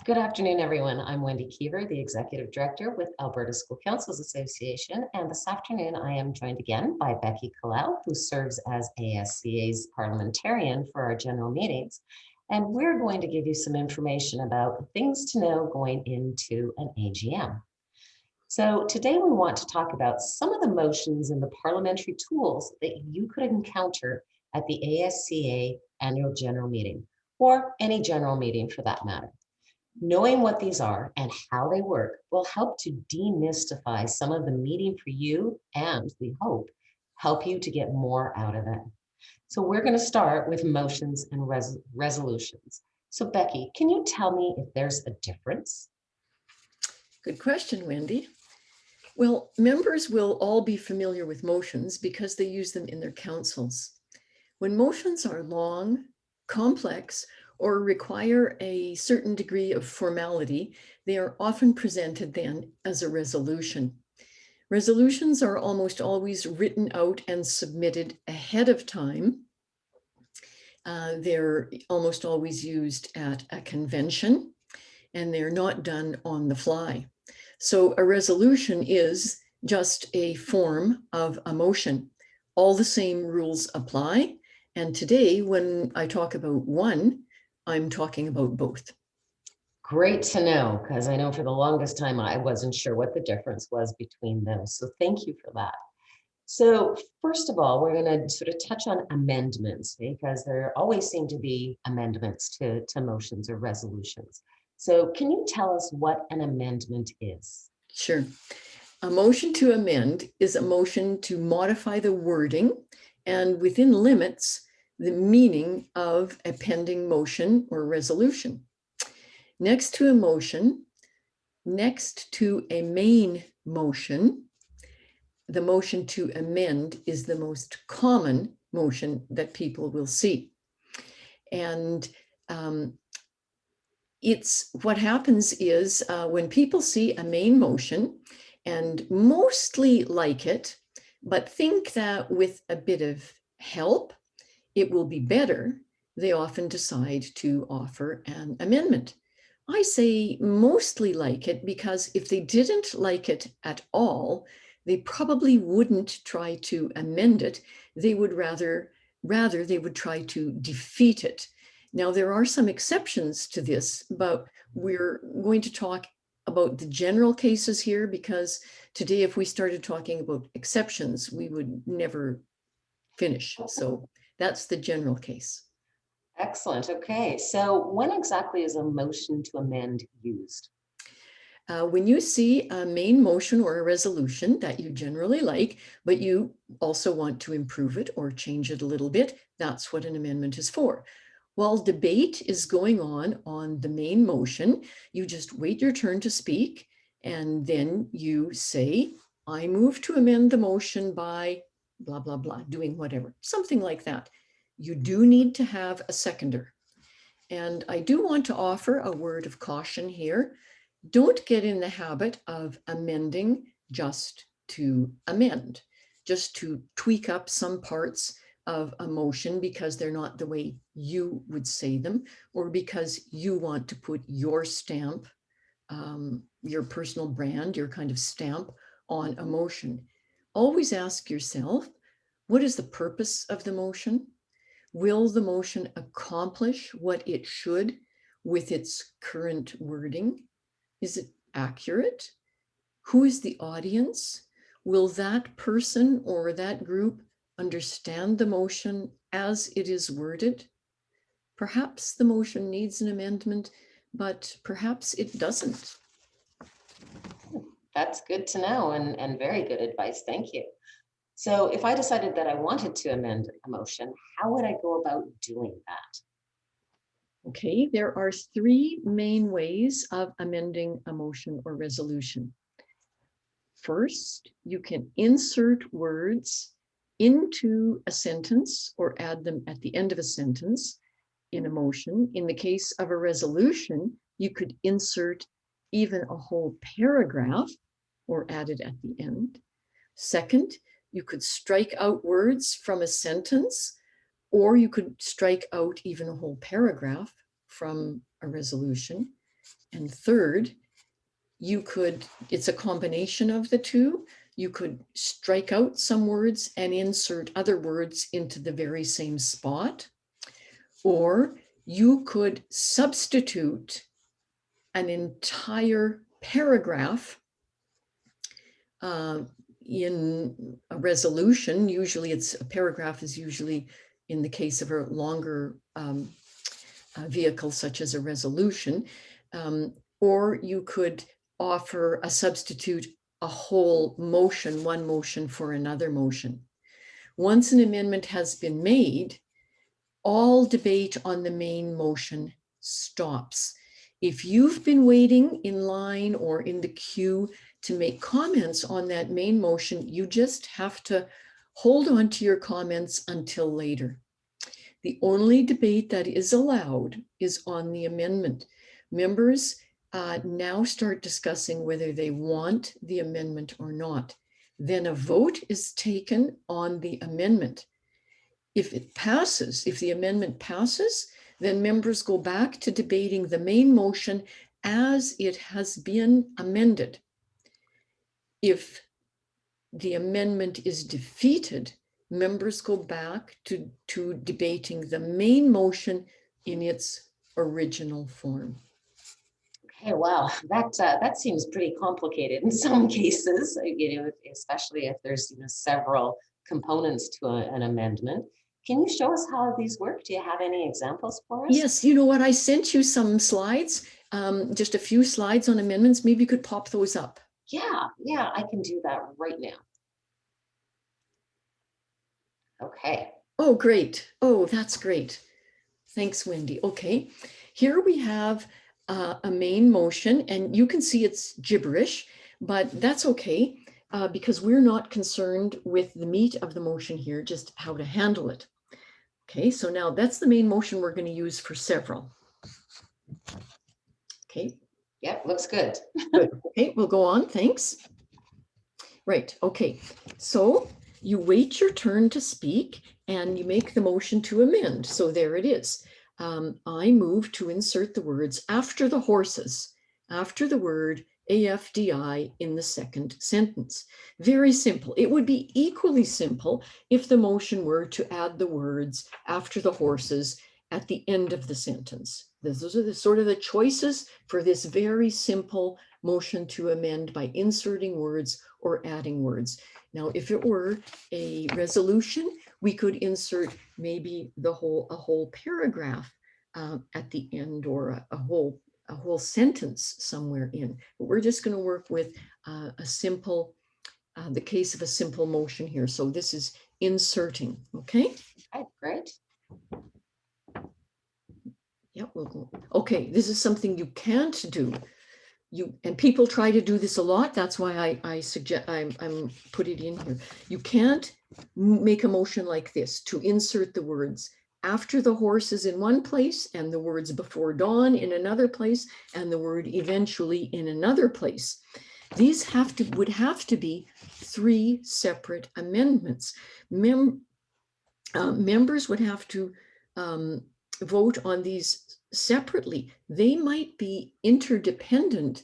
Good afternoon, everyone. I'm Wendy Keever, the Executive Director with Alberta School Councils Association. And this afternoon, I am joined again by Becky Kallal, who serves as ASCA's Parliamentarian for our general meetings. And we're going to give you some information about things to know going into an AGM. So today we want to talk about some of the motions and the parliamentary tools that you could encounter at the ASCA annual general meeting, or any general meeting for that matter. Knowing what these are and how they work will help to demystify some of the meeting for you and, we hope, help you to get more out of it. So we're going to start with motions and resolutions. So Becky, can you tell me if there's a difference? Good question, Wendy. Well, members will all be familiar with motions because they use them in their councils. When motions are long, complex, or require a certain degree of formality, they are often presented then as a resolution. Resolutions are almost always written out and submitted ahead of time. They're almost always used at a convention, and they're not done on the fly. So a resolution is just a form of a motion. All the same rules apply. And today, when I talk about one, I'm talking about both. Great to know, because I know for the longest time I wasn't sure what the difference was between those. So thank you for that. So first of all, we're going to sort of touch on amendments because there always seem to be amendments to motions or resolutions. So can you tell us what an amendment is? Sure. A motion to amend is a motion to modify the wording and within limits, the meaning of a pending motion or resolution. Next to a motion, next to a main motion, the motion to amend is the most common motion that people will see. And it's what happens is when people see a main motion and mostly like it, but think that with a bit of help, it will be better, they often decide to offer an amendment. I say mostly like it because if they didn't like it at all, they probably wouldn't try to amend it. They would rather they would try to defeat it. Now, there are some exceptions to this, but we're going to talk about the general cases here because today, if we started talking about exceptions, we would never finish. So that's the general case. Excellent. Okay. So when exactly is a motion to amend used? When you see a main motion or a resolution that you generally like, but you also want to improve it or change it a little bit, that's what an amendment is for. While debate is going on the main motion, you just wait your turn to speak, and then you say, I move to amend the motion by blah, blah, blah, doing whatever, something like that. You do need to have a seconder. And I do want to offer a word of caution here. Don't get in the habit of amending just to amend, just to tweak up some parts of a motion because they're not the way you would say them, or because you want to put your stamp, your personal brand, your kind of stamp on a motion. Always ask yourself, what is the purpose of the motion? Will the motion accomplish what it should with its current wording? Is it accurate? Who is the audience? Will that person or that group understand the motion as it is worded? Perhaps the motion needs an amendment, but perhaps it doesn't. That's good to know and very good advice. Thank you. So if I decided that I wanted to amend a motion, how would I go about doing that? Okay, there are three main ways of amending a motion or resolution. First, you can insert words into a sentence or add them at the end of a sentence in a motion. In the case of a resolution, you could insert even a whole paragraph or add it at the end. Second, you could strike out words from a sentence, or you could strike out even a whole paragraph from a resolution. And third, it's a combination of the two. You could strike out some words and insert other words into the very same spot, or you could substitute an entire paragraph in a resolution. Usually a paragraph is usually, in the case of a longer vehicle such as a resolution, or you could offer a substitute, a whole motion, one motion for another motion. Once an amendment has been made, all debate on the main motion stops. If you've been waiting in line or in the queue to make comments on that main motion, you just have to hold on to your comments until later. The only debate that is allowed is on the amendment. Members now start discussing whether they want the amendment or not. Then a vote is taken on the amendment. If it passes, if the amendment passes, then members go back to debating the main motion as it has been amended. If the amendment is defeated, members go back to debating the main motion in its original form. Okay, wow, that seems pretty complicated in some cases, especially if there's several components to an amendment. Can you show us how these work? Do you have any examples for us? Yes, you know what? I sent you some slides, just a few slides on amendments. Maybe you could pop those up. Yeah, I can do that right now. Okay. Oh, great. Oh, that's great. Thanks, Wendy. Okay, here we have a main motion, and you can see it's gibberish, but that's okay because we're not concerned with the meat of the motion here, just how to handle it. Okay, so now that's the main motion we're going to use for several. Okay. Yep, looks good. Good. Okay, we'll go on. Thanks. Right. Okay, so you wait your turn to speak and you make the motion to amend. So there it is. I move to insert the words after the horses, after the word AFDI in the second sentence. Very simple. It would be equally simple if the motion were to add the words after the horses at the end of the sentence. Those are the sort of the choices for this very simple motion to amend by inserting words or adding words. Now, if it were a resolution, we could insert maybe a whole paragraph at the end, or a whole sentence somewhere in. But we're just going to work with the case of a simple motion here. So this is inserting. Okay. Okay, great. Yeah, we'll go. Okay, this is something you can't do. And people try to do this a lot. That's why I suggest I'm put it in here. You can't make a motion like this to insert the words after the horses in one place and the words before dawn in another place and the word eventually in another place. These would have to be three separate amendments. Members would have to vote on these separately. They might be interdependent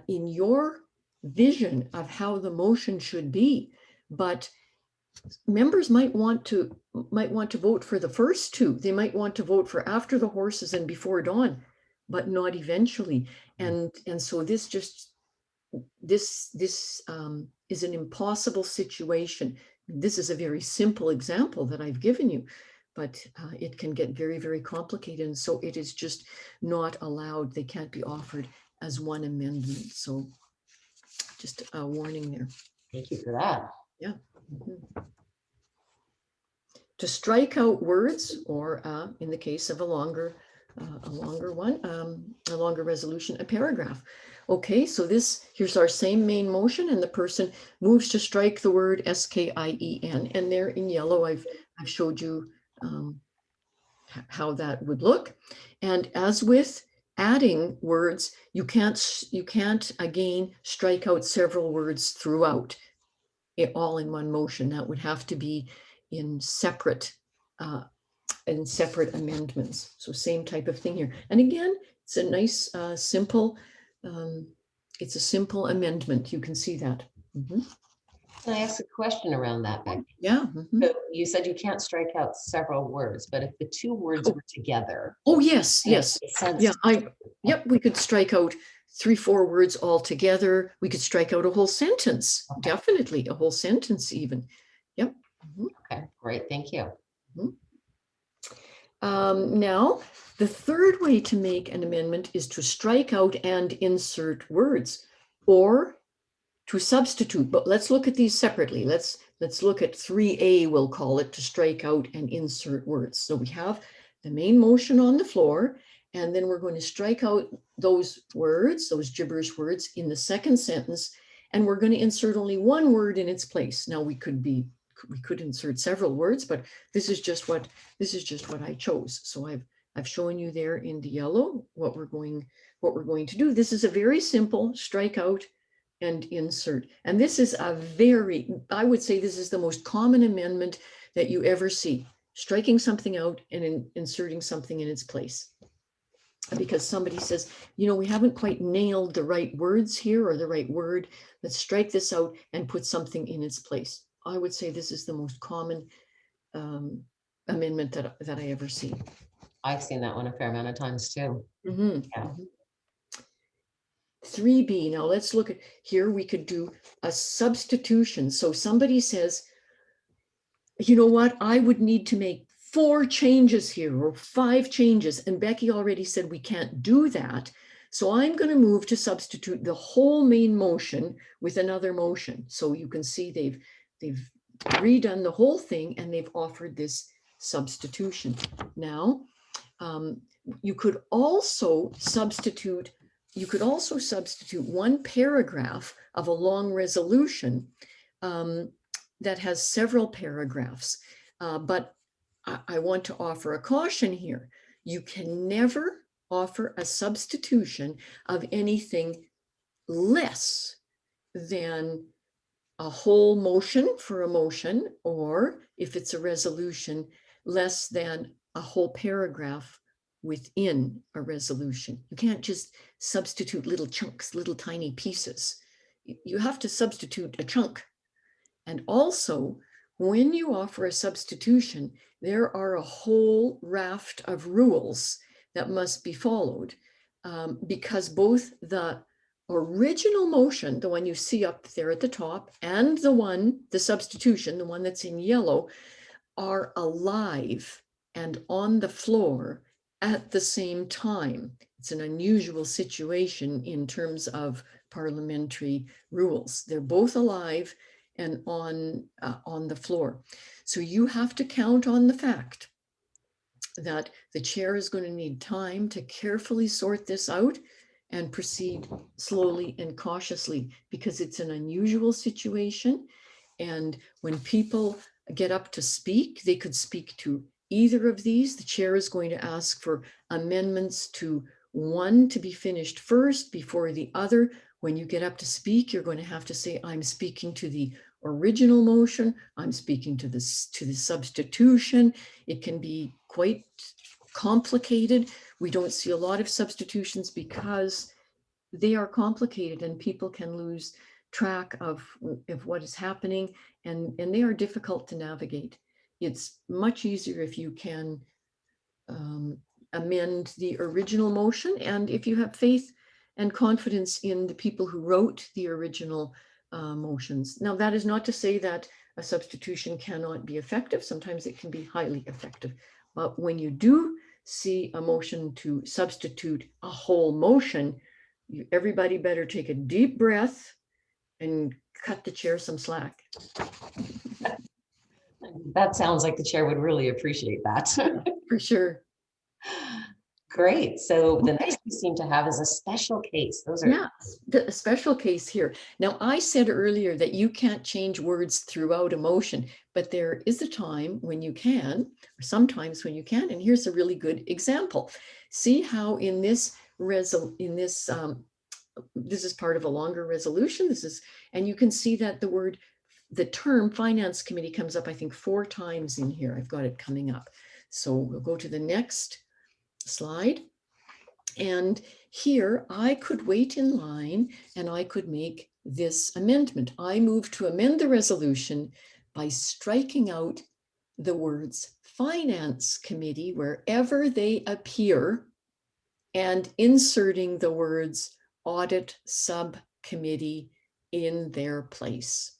in your vision of how the motion should be, but members might want to vote for the first two. They might want to vote for after the horses and before dawn, but not eventually. And so this is an impossible situation. This is a very simple example that I've given you, but it can get very, very complicated. And so it is just not allowed. They can't be offered as one amendment. So just a warning there. Thank you for that. Yeah. Mm-hmm. To strike out words, or in the case of a longer resolution, a paragraph. Okay, so here's our same main motion, and the person moves to strike the word SKIEN, and there in yellow, I've showed you how that would look. And as with adding words, you can't again strike out several words throughout it all in one motion. That would have to be in separate and separate amendments. So same type of thing here. And again, it's a nice, simple, it's a simple amendment. You can see that. Mhm. Can I ask a question around that, Becky? Yeah. Mhm. So you said you can't strike out several words, but if the two words Oh. were together. Oh, yes, and it yes. makes sense Yeah, to- yep, we could strike out 3, 4 words altogether. We could strike out a whole sentence, Okay. definitely a whole sentence even. Yep. Mhm. Okay, great, thank you. Now, the third way to make an amendment is to strike out and insert words or to substitute. But let's look at these separately. Let's look at 3A, we'll call it, to strike out and insert words. So we have the main motion on the floor, and then we're going to strike out those words, those gibberish words in the second sentence, and we're going to insert only one word in its place. Now we could insert several words, but this is just what I chose. So I've shown you there in the yellow what we're going to do. This is a very simple strike out and insert. And this is I would say this is the most common amendment that you ever see, striking something out and inserting something in its place. Because somebody says, we haven't quite nailed the right words here or the right word. Let's strike this out and put something in its place. I would say this is the most common amendment that I ever see. I've seen that one a fair amount of times too. Mm-hmm. Yeah. Mm-hmm. 3B, now let's look at here. We could do a substitution. So somebody says, you know what, I would need to make 4 changes here or 5 changes. And Becky already said we can't do that. So I'm going to move to substitute the whole main motion with another motion. So you can see they've redone the whole thing and they've offered this substitution. Now, you could also substitute one paragraph of a long resolution that has several paragraphs. But I want to offer a caution here. You can never offer a substitution of anything less than a whole motion for a motion, or if it's a resolution, less than a whole paragraph within a resolution. You can't just substitute little chunks, little tiny pieces. You have to substitute a chunk. And also, when you offer a substitution, there are a whole raft of rules that must be followed because both the original motion, the one you see up there at the top, and the substitution, the one that's in yellow, are alive and on the floor at the same time. It's an unusual situation in terms of parliamentary rules. They're both alive and on the floor. So you have to count on the fact that the chair is going to need time to carefully sort this out and proceed slowly and cautiously because it's an unusual situation. And when people get up to speak, they could speak to either of these. The chair is going to ask for amendments to one to be finished first before the other. When you get up to speak, you're going to have to say, I'm speaking to the original motion. I'm speaking to the substitution. It can be quite complicated. We don't see a lot of substitutions because they are complicated and people can lose track of what is happening and they are difficult to navigate. It's much easier if you can amend the original motion, and if you have faith and confidence in the people who wrote the original motions. Now, that is not to say that a substitution cannot be effective. Sometimes it can be highly effective. But when you do see a motion to substitute a whole motion, everybody better take a deep breath and cut the chair some slack. That sounds like the chair would really appreciate that. For sure. Great. So the next we seem to have is a special case. Those are a special case here. Now, I said earlier that you can't change words throughout a motion, but there is a time when you can, or sometimes when you can. And here's a really good example. See how in this this is part of a longer resolution. And you can see that the term finance committee comes up, I think, 4 times in here. I've got it coming up. So we'll go to the next slide. And here I could wait in line and I could make this amendment. I move to amend the resolution by striking out the words Finance Committee wherever they appear and inserting the words Audit Subcommittee in their place.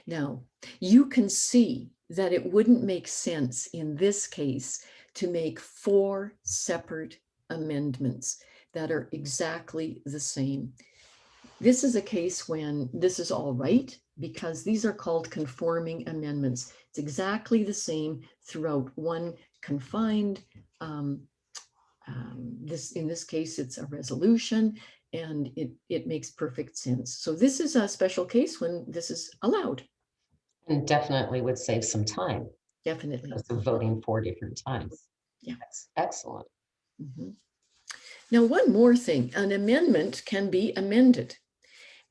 Now, you can see that it wouldn't make sense in this case to make 4 separate amendments that are exactly the same. This is a case when this is all right because these are called conforming amendments. It's exactly the same throughout one confined. In this case, it's a resolution and it makes perfect sense. So this is a special case when this is allowed. And definitely would save some time. Definitely. Of voting 4 different times. Yeah. That's excellent. Mm-hmm. Now, one more thing, an amendment can be amended.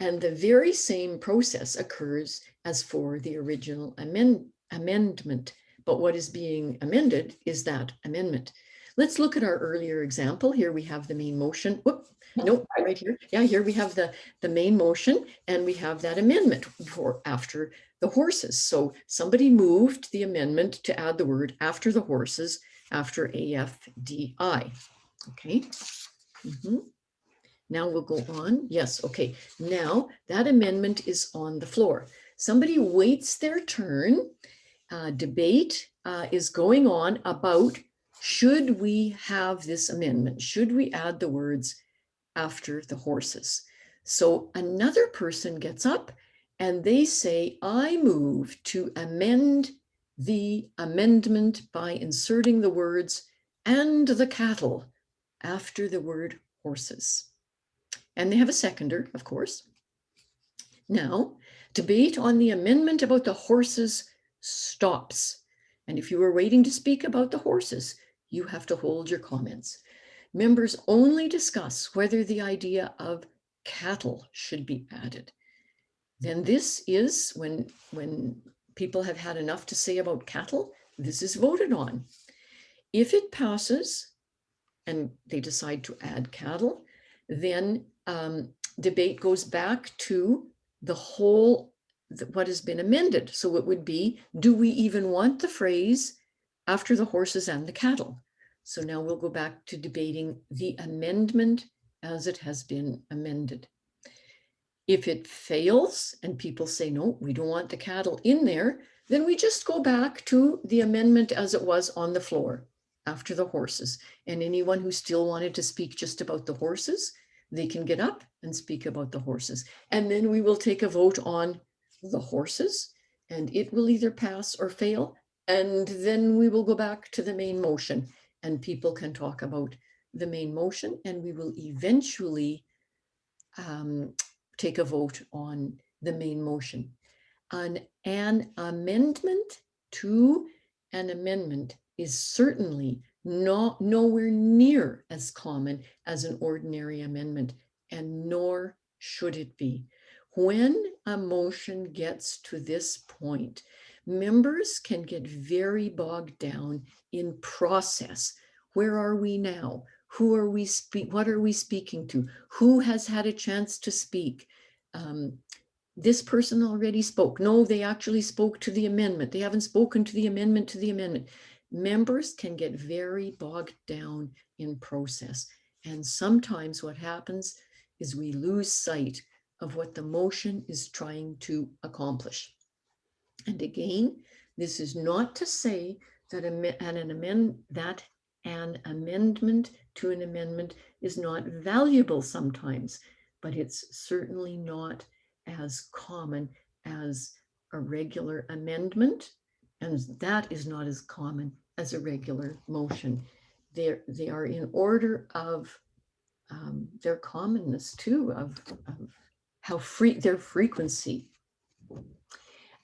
And the very same process occurs as for the original amendment. But what is being amended is that amendment. Let's look at our earlier example. Here we have the main motion. Whoop, nope, right here. Yeah, here we have the main motion and we have that amendment for after the horses. So somebody moved the amendment to add the word after the horses after AFDI. Okay. Mm-hmm. Now we'll go on. Yes, okay. Now that amendment is on the floor. Somebody waits their turn. Debate is going on about should we have this amendment? Should we add the words after the horses? So another person gets up and they say, I move to amend the amendment by inserting the words and the cattle after the word horses. And they have a seconder, of course. Now, debate on the amendment about the horses stops. And if you were waiting to speak about the horses, you have to hold your comments. Members only discuss whether the idea of cattle should be added. Then this is when people have had enough to say about cattle, this is voted on. If it passes and they decide to add cattle, then debate goes back to the whole, what has been amended. So it would be, do we even want the phrase after the horses and the cattle? So now we'll go back to debating the amendment as it has been amended. If it fails and people say, no, we don't want the cattle in there, then we just go back to the amendment as it was on the floor after the horses. And anyone who still wanted to speak just about the horses, they can get up and speak about the horses. And then we will take a vote on the horses and it will either pass or fail. And then we will go back to the main motion and people can talk about the main motion and we will eventually take a vote on the main motion. An amendment to an amendment is certainly nowhere near as common as an ordinary amendment, and nor should it be. When a motion gets to this point, members can get very bogged down in process. Where are we now? Who are we what are we speaking to? Who has had a chance to speak? This person already spoke. No, they actually spoke to the amendment. They haven't spoken to the amendment to the amendment. Members can get very bogged down in process. And sometimes what happens is we lose sight of what the motion is trying to accomplish. And again, this is not to say that an amendment to an amendment is not valuable sometimes, but it's certainly not as common as a regular amendment, and that is not as common as a regular motion. They are in order of their commonness too, of how their frequency.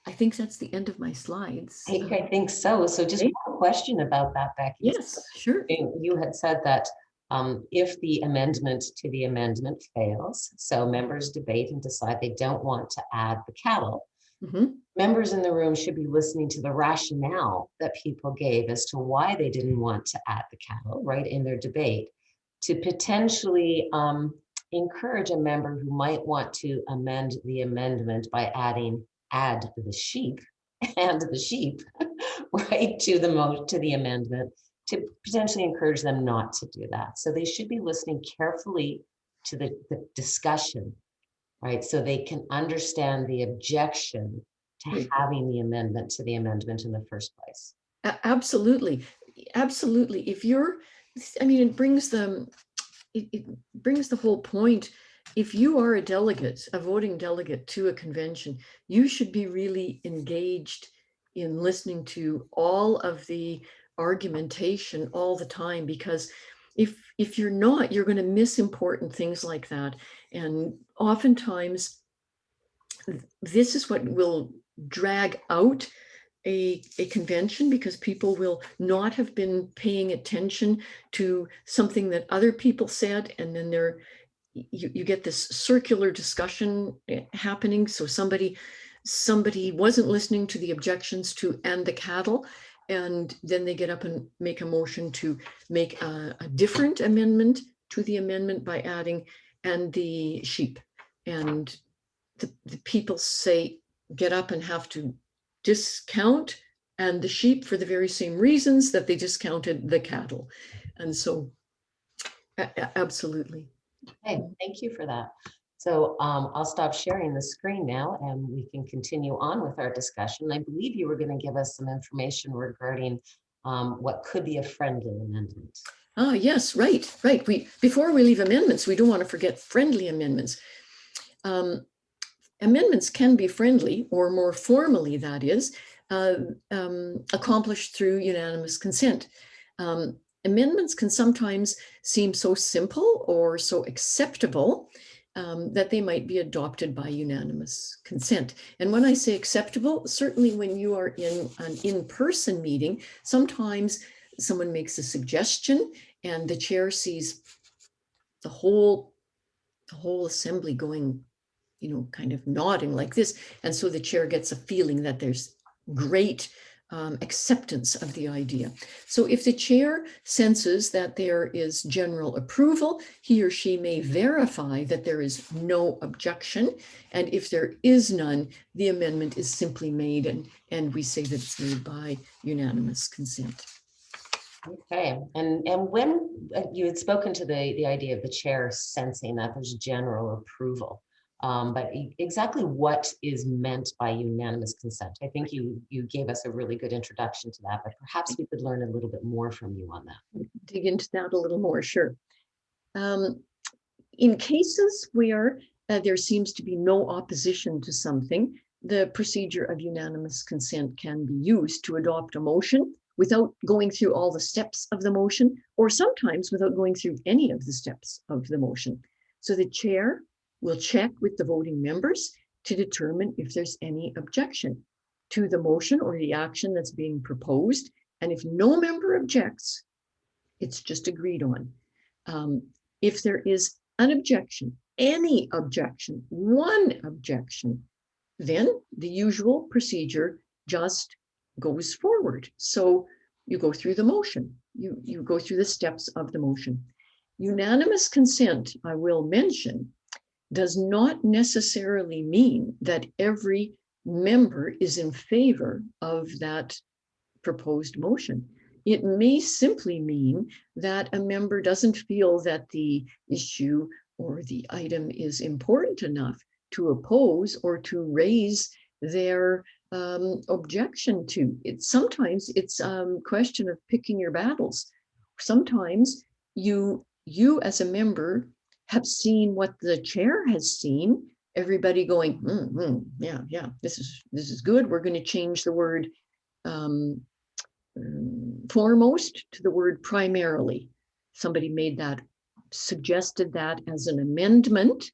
I think that's the end of my slides. I think so. So just one question about that, Becky. Yes, sure. You had said that if the amendment to the amendment fails, so members debate and decide they don't want to add the cattle, Members in the room should be listening to the rationale that people gave as to why they didn't want to add the cattle, right, in their debate, to potentially encourage a member who might want to amend the amendment by add the sheep and the sheep, right, to the amendment, to potentially encourage them not to do that. So they should be listening carefully to the discussion, right? So they can understand the objection to Right. having the amendment to the amendment in the first place. Absolutely. Absolutely. If you're, I mean, it brings the whole point. If you are a delegate, a voting delegate to a convention, you should be really engaged in listening to all of the argumentation all the time, because if you're not, you're going to miss important things like that. And oftentimes this is what will drag out a convention, because people will not have been paying attention to something that other people said, and then you get this circular discussion happening. So somebody wasn't listening to the objections to and the cattle, and then they get up and make a motion to make a different amendment to the amendment by adding and the sheep. And the people get up and have to discount and the sheep for the very same reasons that they discounted the cattle. And so absolutely. Okay, thank you for that. So I'll stop sharing the screen now and we can continue on with our discussion. I believe you were going to give us some information regarding what could be a friendly amendment. Yes, right. Before we leave amendments, we don't want to forget friendly amendments. Amendments can be friendly, or more formally, that is, accomplished through unanimous consent. Amendments can sometimes seem so simple or so acceptable that they might be adopted by unanimous consent. And when I say acceptable, certainly when you are in an in-person meeting, sometimes someone makes a suggestion and the chair sees the whole assembly going, kind of nodding like this. And so the chair gets a feeling that there's great acceptance of the idea. So if the chair senses that there is general approval, he or she may verify that there is no objection. And if there is none, the amendment is simply made, and we say that it's made by unanimous consent. Okay, and when you had spoken to the idea of the chair sensing that there's general approval, but exactly what is meant by unanimous consent? I think you gave us a really good introduction to that, but perhaps we could learn a little bit more from you on that. Dig into that a little more, sure. In cases where there seems to be no opposition to something, the procedure of unanimous consent can be used to adopt a motion without going through all the steps of the motion, or sometimes without going through any of the steps of the motion. So the chair will check with the voting members to determine if there's any objection to the motion or the action that's being proposed. And if no member objects, it's just agreed on. If there is an objection, any objection, one objection, then the usual procedure just goes forward. So you go through the motion, you go through the steps of the motion. Unanimous consent, I will mention, does not necessarily mean that every member is in favor of that proposed motion. It may simply mean that a member doesn't feel that the issue or the item is important enough to oppose or to raise their objection to. Sometimes it's a question of picking your battles. Sometimes you as a member have seen what the chair has seen, everybody going, yeah, this is good. We're going to change the word foremost to the word primarily. Somebody made that, suggested that as an amendment,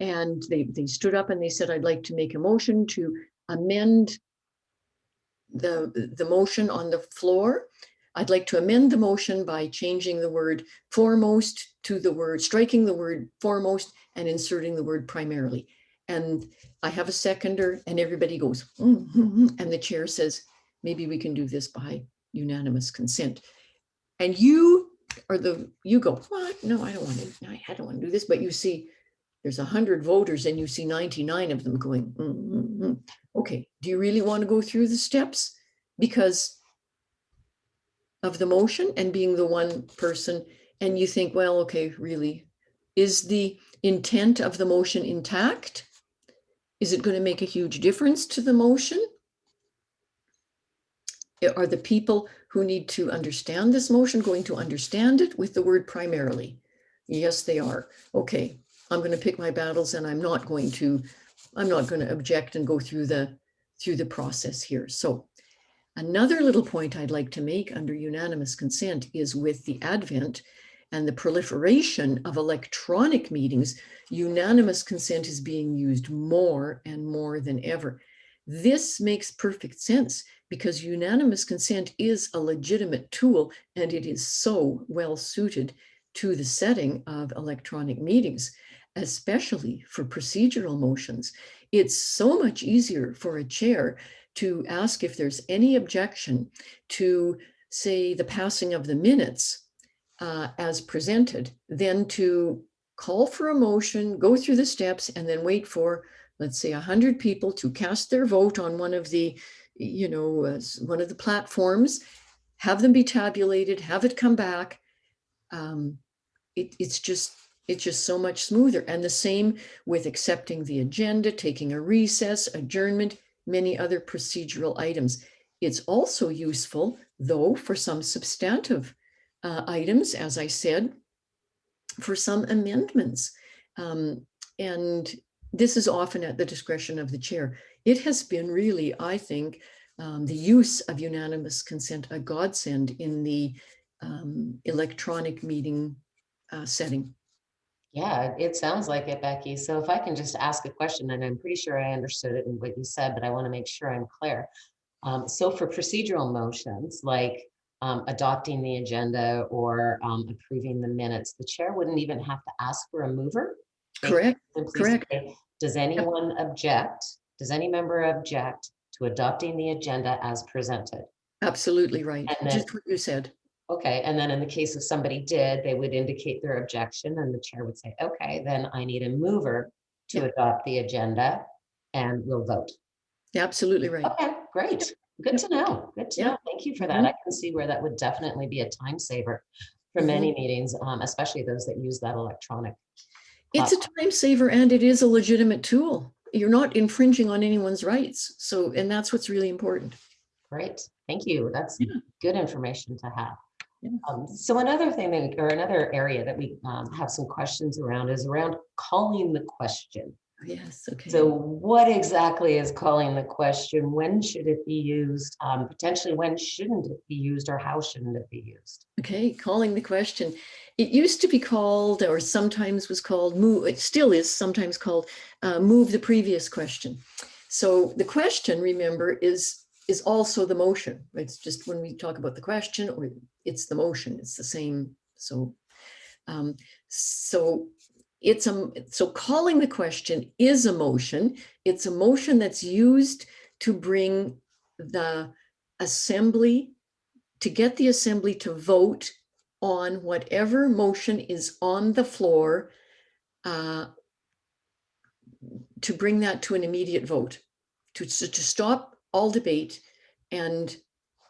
and they stood up and they said, I'd like to make a motion to amend the motion on the floor. I'd like to amend the motion by changing the word foremost to the word, striking the word foremost and inserting the word primarily. and I have a seconder, and everybody goes, and the chair says, maybe we can do this by unanimous consent. And you go, what? No, I don't want to, I don't want to do this. But you see, there's 100 voters and you see 99 of them going, okay, do you really want to go through the steps because of the motion and being the one person? And you think, well, okay, really, is the intent of the motion intact? Is it going to make a huge difference to the motion? Are the people who need to understand this motion going to understand it with the word primarily? Yes, they are. Okay, I'm going to pick my battles, and I'm not going to object and go through the process here. So another little point I'd like to make under unanimous consent is with the advent and the proliferation of electronic meetings, unanimous consent is being used more and more than ever. This makes perfect sense because unanimous consent is a legitimate tool, and it is so well suited to the setting of electronic meetings, especially for procedural motions. It's so much easier for a chair to ask if there's any objection to, say, the passing of the minutes as presented, than to call for a motion, go through the steps, and then wait for, let's say, 100 people to cast their vote on one of the, one of the platforms, have them be tabulated, have it come back. It's just so much smoother. And the same with accepting the agenda, taking a recess, adjournment, many other procedural items. It's also useful, though, for some substantive items, as I said, for some amendments. And this is often at the discretion of the chair. It has been really, I think, the use of unanimous consent a godsend in the electronic meeting setting. Yeah, it sounds like it, Becky. So if I can just ask a question, and I'm pretty sure I understood it in what you said, but I want to make sure I'm clear. So for procedural motions, like adopting the agenda or approving the minutes, the chair wouldn't even have to ask for a mover. Correct. Correct. Say, does anyone object? Does any member object to adopting the agenda as presented? Absolutely right. And then, just what you said. okay, and then in the case if somebody did, they would indicate their objection, and the chair would say, okay, then I need a mover to adopt the agenda, and we'll vote. Absolutely right. Okay, great. Good to know. Good to know. Thank you for that. I can see where that would definitely be a time saver for many meetings, especially those that use that electronic. It's a time saver, and it is a legitimate tool. You're not infringing on anyone's rights. So, and that's what's really important. Great. Thank you. That's good information to have. So another thing that, or another area that we have some questions around is around calling the question. Yes. Okay. So what exactly is calling the question? When should it be used? Potentially, when shouldn't it be used, or how shouldn't it be used? Okay, calling the question. It used to be called, or sometimes was called, move. It still is sometimes called move the previous question. So the question, remember, is also the motion. It's just when we talk about the question, or it's the motion. It's the same. So, so calling the question is a motion. It's a motion that's used to bring the assembly, to get the assembly to vote on whatever motion is on the floor, to bring that to an immediate vote, to stop all debate and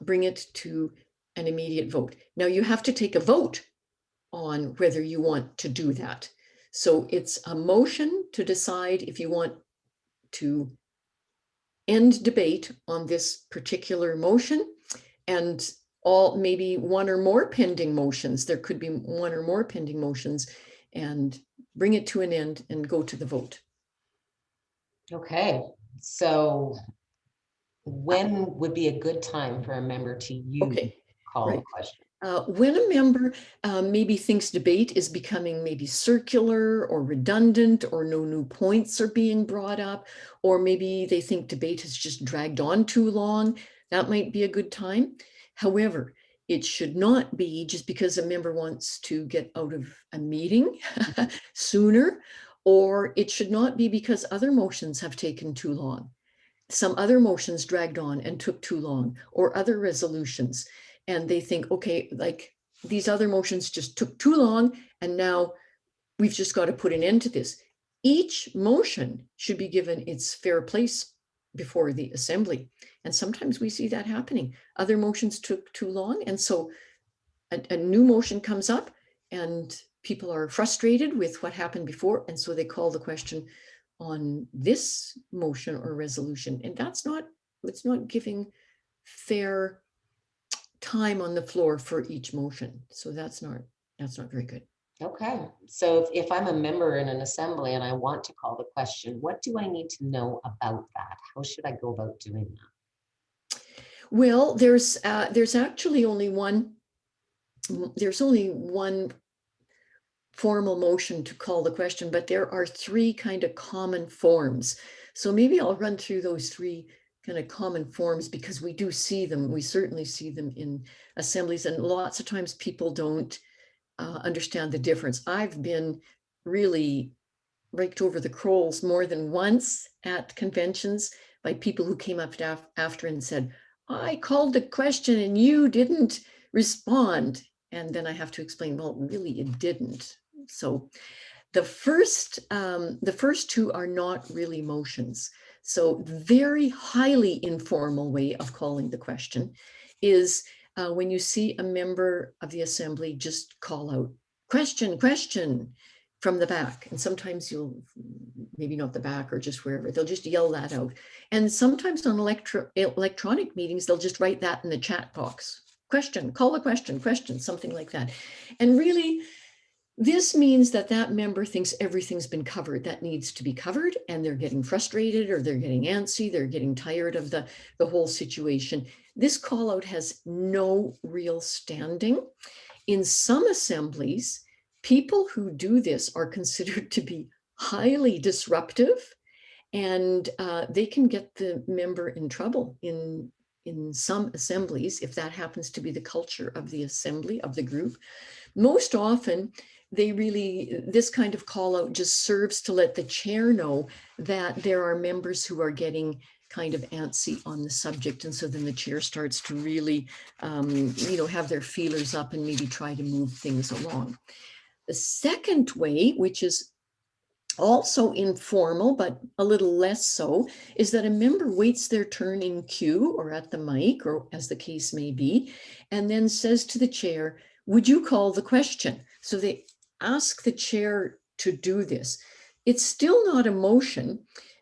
bring it to an immediate vote. Now you have to take a vote on whether you want to do that. So it's a motion to decide if you want to end debate on this particular motion, and maybe one or more pending motions. There could be one or more pending motions, and bring it to an end and go to the vote. Okay, so when would be a good time for a member to use call the question? When a member maybe thinks debate is becoming maybe circular or redundant, or no new points are being brought up, or maybe they think debate has just dragged on too long, that might be a good time. However, it should not be just because a member wants to get out of a meeting sooner, or it should not be because other motions have taken too long. Some other motions dragged on and took too long, or other resolutions. And they think, okay, like these other motions just took too long, and now we've just got to put an end to this. Each motion should be given its fair place before the assembly. And sometimes we see that happening. Other motions took too long. And so a new motion comes up and people are frustrated with what happened before. And so they call the question on this motion or resolution. And it's not giving fair time on the floor for each motion. So that's not very good. Okay, so if I'm a member in an assembly and I want to call the question, what do I need to know about that? How should I go about doing that? Well, there's actually only one. There's only one formal motion to call the question, but there are three kind of common forms. So maybe I'll run through those three kind of common forms because we do see them. We certainly see them in assemblies, and lots of times people don't understand the difference. I've been really raked over the coals more than once at conventions by people who came up after and said, I called the question and you didn't respond. And then I have to explain, well, really it didn't. So the first two are not really motions. So very highly informal way of calling the question is when you see a member of the assembly just call out, question, question, from the back. And sometimes you'll, maybe not the back or just wherever, they'll just yell that out. And sometimes on electronic meetings, they'll just write that in the chat box. Question, call a question, question, something like that. And really, this means that that member thinks everything's been covered that needs to be covered, and they're getting frustrated or they're getting antsy, they're getting tired of the whole situation. This call out has no real standing. In some assemblies, people who do this are considered to be highly disruptive, and they can get the member in trouble in some assemblies if that happens to be the culture of the assembly, of the group. Most often, this kind of call out just serves to let the chair know that there are members who are getting kind of antsy on the subject. And so then the chair starts to really, have their feelers up and maybe try to move things along. The second way, which is also informal, but a little less so, is that a member waits their turn in queue or at the mic, or as the case may be, and then says to the chair, would you call the question? So they ask the chair to do this. It's still not a motion,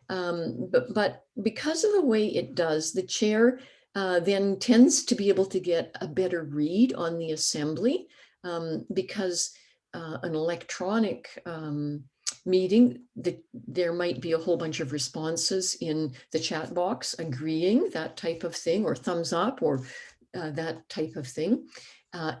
but because of the way it does, the chair then tends to be able to get a better read on the assembly, because an electronic meeting, there might be a whole bunch of responses in the chat box agreeing, that type of thing, or thumbs up, or that type of thing.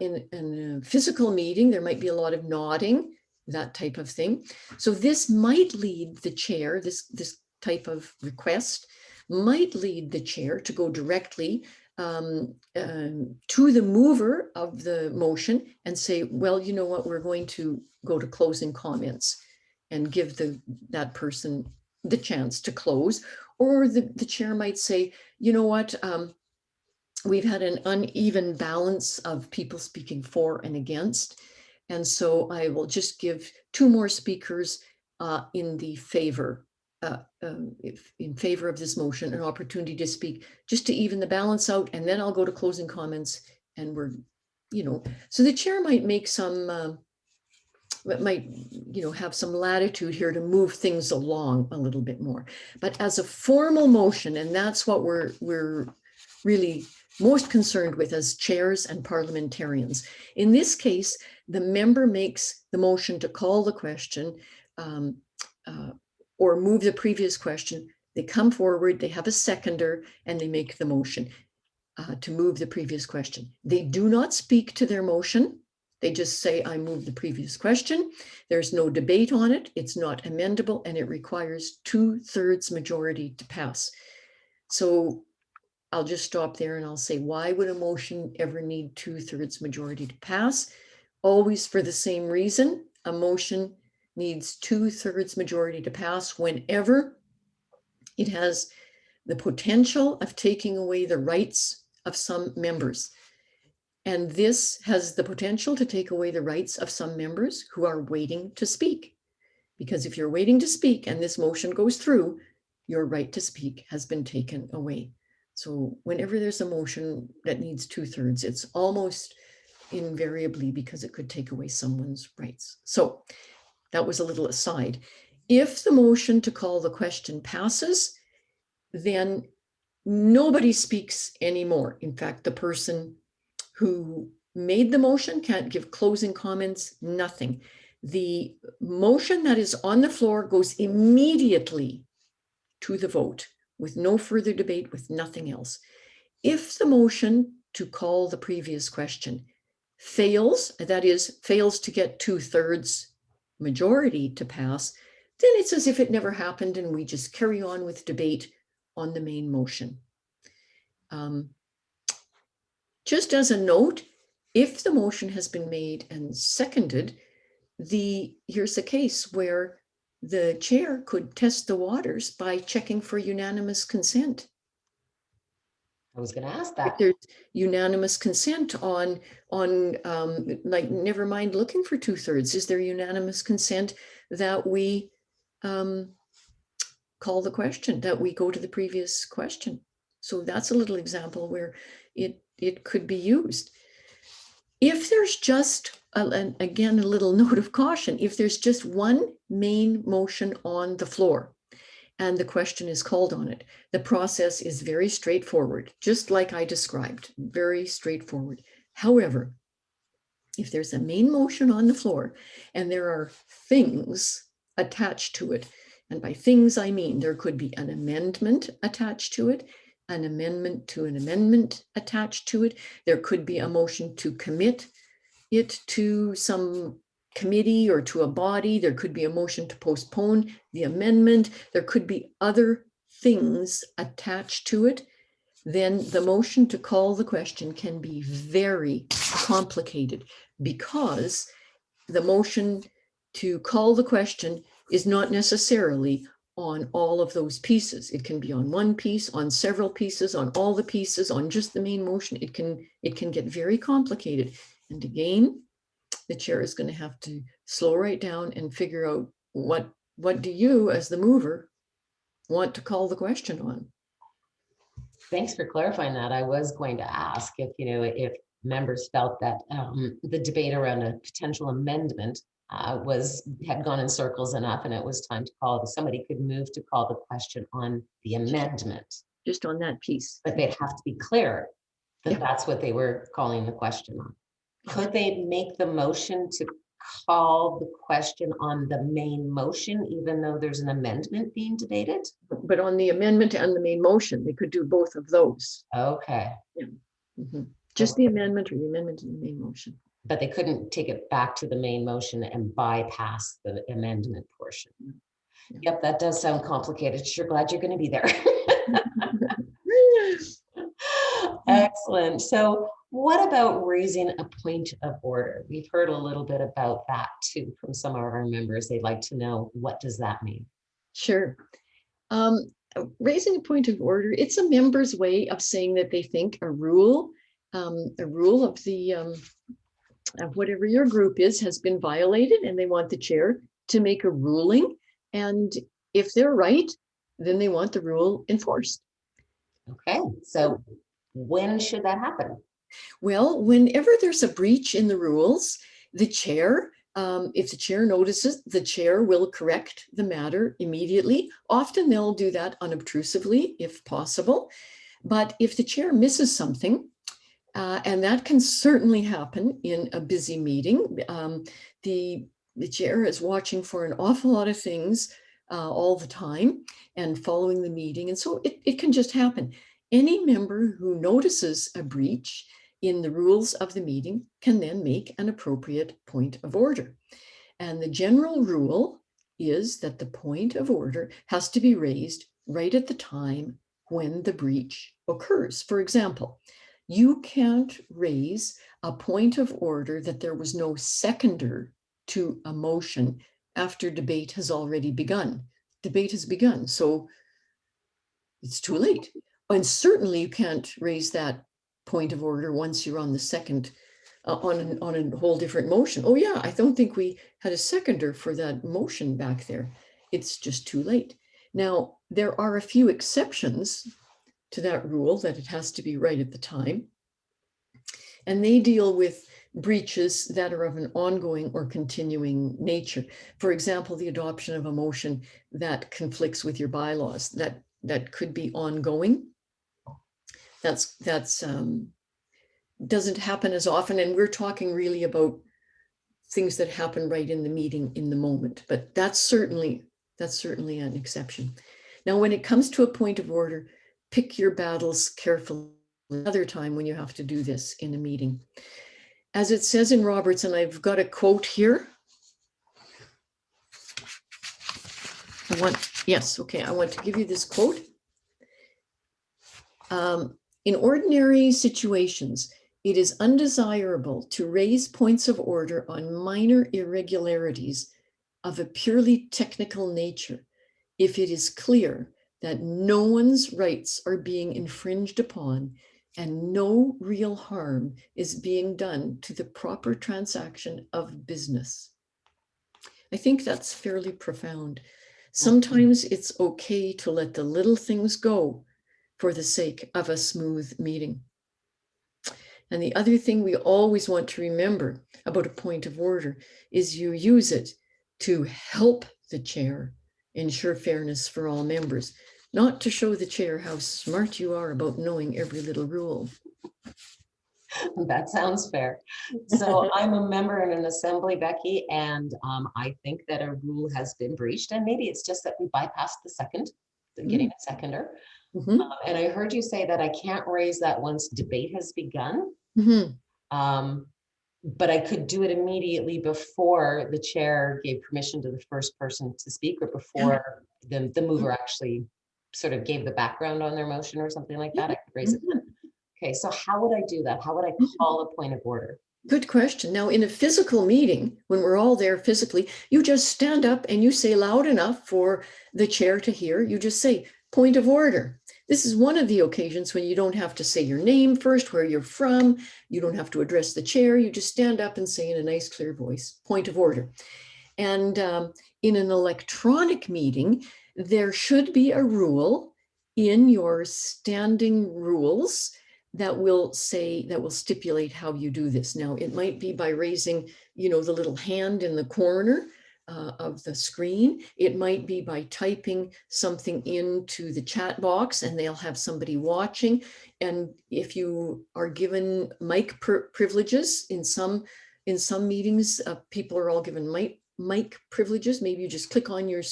In a physical meeting, there might be a lot of nodding, that type of thing. So this might lead the chair, this type of request might lead the chair to go directly to the mover of the motion and say, well, you know what, we're going to go to closing comments and give that person the chance to close. Or the chair might say, you know what, we've had an uneven balance of people speaking for and against. And so I will just give two more speakers in favor of this motion, an opportunity to speak, just to even the balance out. And then I'll go to closing comments, and we're, so the chair might make some, have some latitude here to move things along a little bit more. But as a formal motion, and that's what we're really most concerned with as chairs and parliamentarians. In this case, the member makes the motion to call the question or move the previous question. They come forward, they have a seconder, and they make the motion to move the previous question. They do not speak to their motion. They just say, I move the previous question. There's no debate on it. It's not amendable, and it requires 2/3 majority to pass. So I'll just stop there and I'll say, why would a motion ever need 2/3 majority to pass? Always for the same reason. A motion needs 2/3 majority to pass whenever it has the potential of taking away the rights of some members. And this has the potential to take away the rights of some members who are waiting to speak. Because if you're waiting to speak and this motion goes through, your right to speak has been taken away. So whenever there's a motion that needs 2/3, it's almost invariably because it could take away someone's rights. So that was a little aside. If the motion to call the question passes, then nobody speaks anymore. In fact, the person who made the motion can't give closing comments, nothing. The motion that is on the floor goes immediately to the vote with no further debate, with nothing else. If the motion to call the previous question fails, that is, fails to get 2/3 majority to pass, then it's as if it never happened and we just carry on with debate on the main motion. Just as a note, if the motion has been made and seconded, here's a case where the chair could test the waters by checking for unanimous consent. I was going to ask If that. there's unanimous consent on like, never mind looking for 2/3, is there unanimous consent that we call the question, that we go to the previous question? So that's a little example where it could be used. If there's just, again, a little note of caution, if there's just one main motion on the floor and the question is called on it, the process is very straightforward, just like I described, very straightforward. However, if there's a main motion on the floor and there are things attached to it, and by things I mean there could be an amendment attached to it, an amendment to an amendment attached to it, there could be a motion to commit it to some committee or to a body, there could be a motion to postpone the amendment, there could be other things attached to it, then the motion to call the question can be very complicated, because the motion to call the question is not necessarily on all of those pieces. It can be on one piece, on several pieces, on all the pieces, on just the main motion. It can get very complicated. And again, the chair is going to have to slow right down and figure out what do you, as the mover, want to call the question on. Thanks for clarifying that. I was going to ask if, if members felt that the debate around a potential amendment had gone in circles enough and it was time to call, somebody could move to call the question on the amendment. Just on that piece. But they'd have to be clear that Yeah. that's what they were calling the question on. Could they make the motion to call the question on the main motion, even though there's an amendment being debated? But on the amendment and the main motion, they could do both of those. Okay. Yeah. Mm-hmm. Just the amendment or the amendment and the main motion. But they couldn't take it back to the main motion and bypass the amendment portion. Yeah. Yep, that does sound complicated. Sure glad you're going to be there. Excellent. So what about raising a point of order? We've heard a little bit about that too from some of our members. They'd like to know, what does that mean? Sure. Raising a point of order, it's a member's way of saying that they think a rule of the of whatever your group is has been violated, and they want the chair to make a ruling. And if they're right, then they want the rule enforced. Okay, so when should that happen? Well, whenever there's a breach in the rules, the chair, if the chair notices, the chair will correct the matter immediately. Often they'll do that unobtrusively, if possible. But if the chair misses something, and that can certainly happen in a busy meeting, the chair is watching for an awful lot of things all the time and following the meeting. And so it can just happen. Any member who notices a breach in the rules of the meeting can then make an appropriate point of order. And the general rule is that the point of order has to be raised right at the time when the breach occurs. For example, you can't raise a point of order that there was no seconder to a motion after debate has already begun. Debate has begun, so it's too late. And certainly you can't raise that point of order once you're on the second, on a whole different motion. Oh yeah, I don't think we had a seconder for that motion back there. It's just too late. Now, there are a few exceptions to that rule that it has to be right at the time. And they deal with breaches that are of an ongoing or continuing nature. For example, the adoption of a motion that conflicts with your bylaws, that could be ongoing. That's doesn't happen as often. And we're talking really about things that happen right in the meeting in the moment, but that's certainly an exception. Now, when it comes to a point of order, pick your battles carefully another time when you have to do this in a meeting. As it says in Roberts, and I've got a quote here. I want to give you this quote. In ordinary situations, it is undesirable to raise points of order on minor irregularities of a purely technical nature if it is clear that no one's rights are being infringed upon and no real harm is being done to the proper transaction of business. I think that's fairly profound. Sometimes it's okay to let the little things go for the sake of a smooth meeting. And the other thing we always want to remember about a point of order is you use it to help the chair ensure fairness for all members, not to show the chair how smart you are about knowing every little rule. That sounds fair. So I'm a member in an assembly, Becky, and I think that a rule has been breached, and maybe it's just that we bypassed getting a seconder. Mm-hmm. And I heard you say that I can't raise that once debate has begun. Mm-hmm. But I could do it immediately before the chair gave permission to the first person to speak, or before the mover actually sort of gave the background on their motion or something like that. I could raise it then. Okay, so how would I do that? How would I call a point of order? Good question. Now, in a physical meeting, when we're all there physically, you just stand up and you say loud enough for the chair to hear. You just say, point of order. This is one of the occasions when you don't have to say your name first, where you're from. You don't have to address the chair. You just stand up and say in a nice, clear voice, point of order. And in an electronic meeting, there should be a rule in your standing rules that will stipulate how you do this. Now, it might be by raising, the little hand in the corner of the screen. It might be by typing something into the chat box and they'll have somebody watching. And if you are given mic privileges in some meetings, people are all given mic privileges. Maybe you just click on your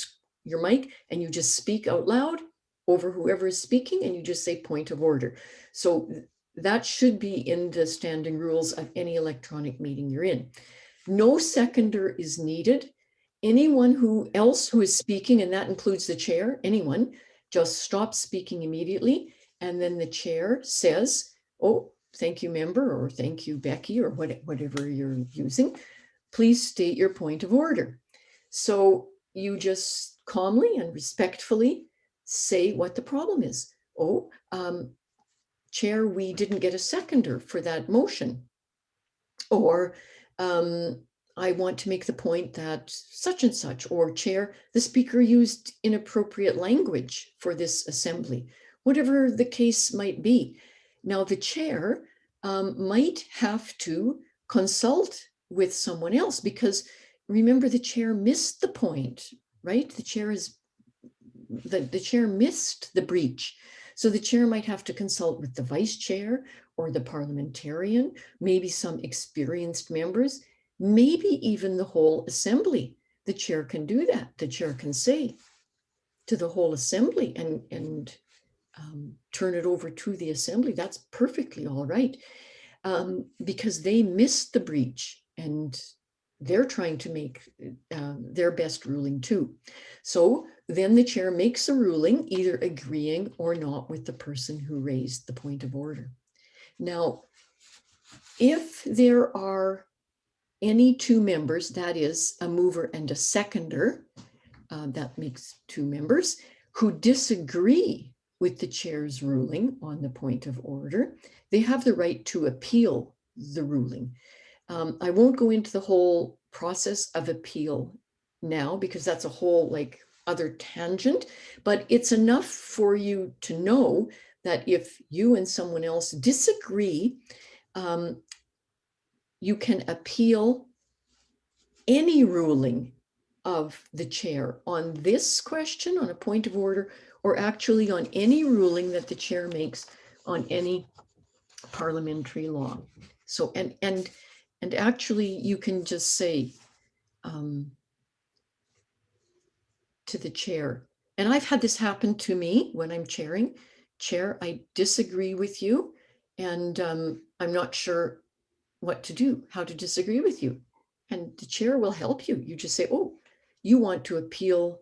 mic and you just speak out loud over whoever is speaking, and you just say point of order. So that should be in the standing rules of any electronic meeting you're in. No seconder is needed. Anyone who is speaking, and that includes the chair, anyone, just stop speaking immediately. And then the chair says, oh, thank you, member, or thank you, Becky, or whatever you're using. Please state your point of order. So you just calmly and respectfully say what the problem is. Oh, Chair, we didn't get a seconder for that motion. Or I want to make the point that such and such, or Chair, the speaker used inappropriate language for this assembly, whatever the case might be. Now, the chair might have to consult with someone else, because remember, the chair missed the point, right? The chair missed the breach. So the chair might have to consult with the vice chair or the parliamentarian, maybe some experienced members, maybe even the whole assembly. The chair can do that. The chair can say to the whole assembly and turn it over to the assembly. That's perfectly all right, because they missed the breach and they're trying to make their best ruling too. So then the chair makes a ruling, either agreeing or not with the person who raised the point of order. Now, if there are any two members, that is a mover and a seconder, that makes two members, who disagree with the chair's ruling on the point of order, they have the right to appeal the ruling. I won't go into the whole process of appeal now because that's a whole like other tangent, but it's enough for you to know that if you and someone else disagree, you can appeal any ruling of the chair on this question, on a point of order, or actually on any ruling that the chair makes on any parliamentary law. So, and actually you can just say to the chair, and I've had this happen to me when I'm chairing, Chair, I disagree with you, and I'm not sure what to do, how to disagree with you. And the chair will help you. You just say, oh, you want to appeal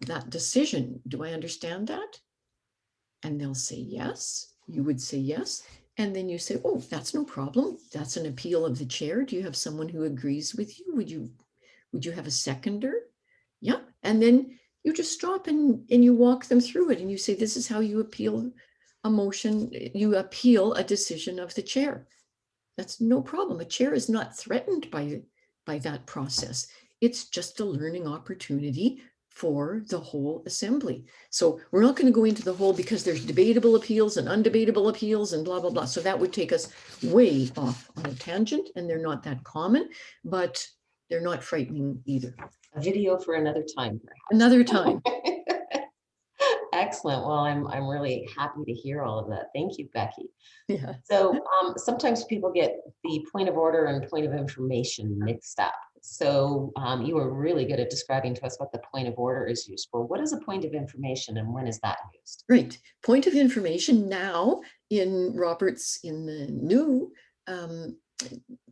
that decision. Do I understand that? And they'll say yes. You would say yes. And then you say, oh, that's no problem. That's an appeal of the chair. Do you have someone who agrees with you? Would you have a seconder? Yeah. And then you just stop and you walk them through it and you say, this is how you appeal a motion. You appeal a decision of the chair. That's no problem. A chair is not threatened by that process. It's just a learning opportunity for the whole assembly. So we're not going to go into the whole because there's debatable appeals and undebatable appeals and blah, blah, blah. So that would take us way off on a tangent, and they're not that common, but they're not frightening either. A video for another time, perhaps. Another time. Excellent. Well, I'm really happy to hear all of that. Thank you, Becky. Yeah. So sometimes people get the point of order and point of information mixed up. So you were really good at describing to us what the point of order is used for. What is a point of information and when is that used? Right. Point of information now in Roberts, in the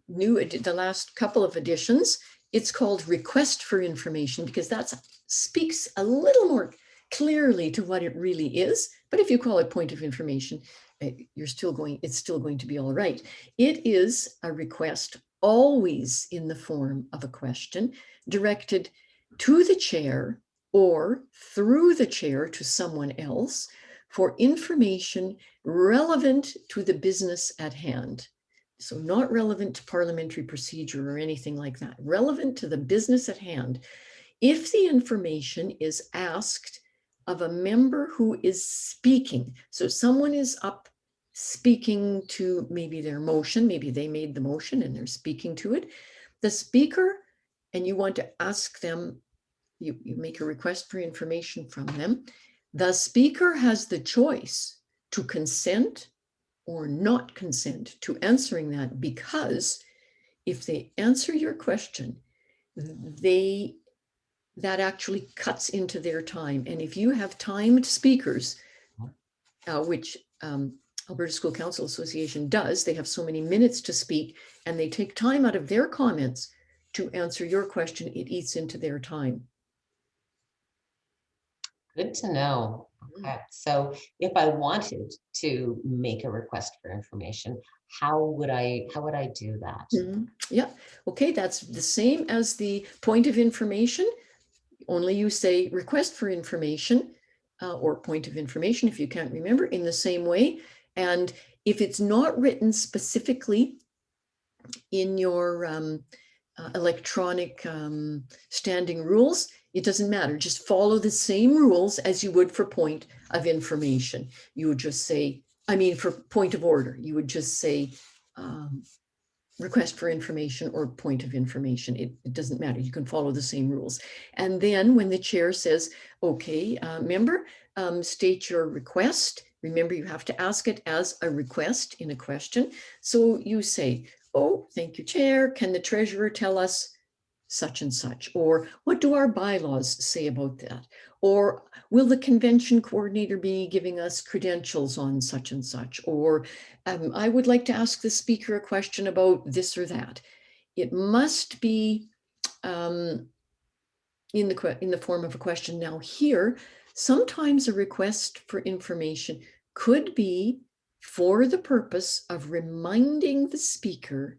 the last couple of editions, it's called request for information because that speaks a little more clearly to what it really is. But if you call it point of information, it's still going to be all right. It is a request always in the form of a question directed to the chair or through the chair to someone else for information relevant to the business at hand. So not relevant to parliamentary procedure or anything like that, relevant to the business at hand. If the information is asked of a member who is speaking, so someone is up speaking to maybe their motion, maybe they made the motion and they're speaking to it, the speaker, and you want to ask them, you make a request for information from them, the speaker has the choice to consent or not consent to answering that, because if they answer your question, that actually cuts into their time. And if you have timed speakers, which Alberta School Council Association does, they have so many minutes to speak and they take time out of their comments to answer your question, it eats into their time. Good to know. Okay. So if I wanted to make a request for information, how would I do that? Mm-hmm. Yeah. Okay. That's the same as the point of information. Only you say request for information or point of information if you can't remember in the same way. And if it's not written specifically in your electronic standing rules, it doesn't matter. Just follow the same rules as you would for point of information. You would just say, I mean, for point of order, you would just say request for information or point of information. It doesn't matter. You can follow the same rules. And then when the chair says, okay, member, state your request. Remember, you have to ask it as a request in a question. So you say, oh, thank you, Chair. Can the treasurer tell us such and such? Or what do our bylaws say about that? Or will the convention coordinator be giving us credentials on such and such? Or I would like to ask the speaker a question about this or that. It must be in the form of a question. Now here, sometimes a request for information could be for the purpose of reminding the speaker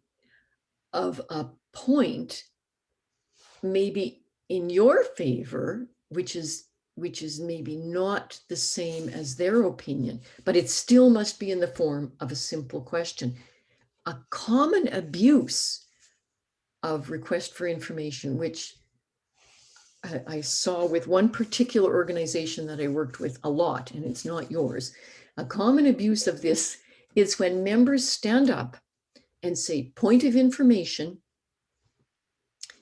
of a point maybe in your favor, which is maybe not the same as their opinion, but it still must be in the form of a simple question. A common abuse of request for information, which I saw with one particular organization that I worked with a lot, and it's not yours. A common abuse of this is when members stand up and say, point of information,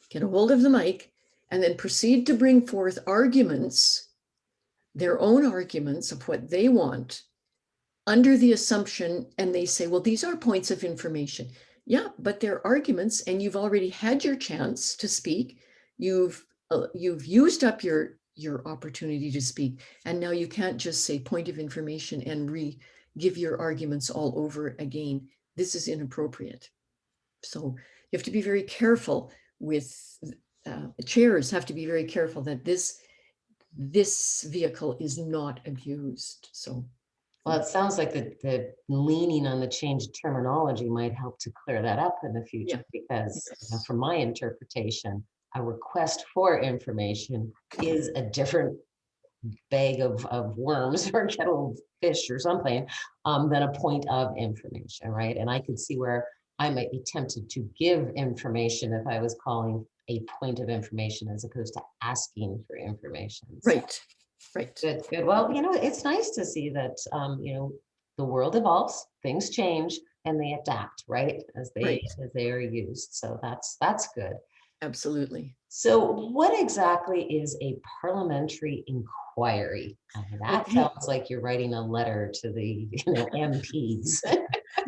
get a hold of the mic, and then proceed to bring forth arguments, their own arguments of what they want, under the assumption, and they say, well, these are points of information. Yeah, but they're arguments, and you've already had your chance to speak. You've used up your opportunity to speak, and now you can't just say point of information and give your arguments all over again. This is inappropriate. So you have to be very careful with chairs have to be very careful that this vehicle is not abused. So. Well, it sounds like the leaning on the changed terminology might help to clear that up in the future, because from my interpretation, a request for information is a different bag of worms or kettle of fish or something than a point of information, right? And I could see where I might be tempted to give information if I was calling a point of information as opposed to asking for information. So. Right. Right. Good, good. Well, it's nice to see that, the world evolves, things change, and they adapt, right? As they are used. So that's good. Absolutely. So what exactly is a parliamentary inquiry? That sounds like you're writing a letter to the MPs.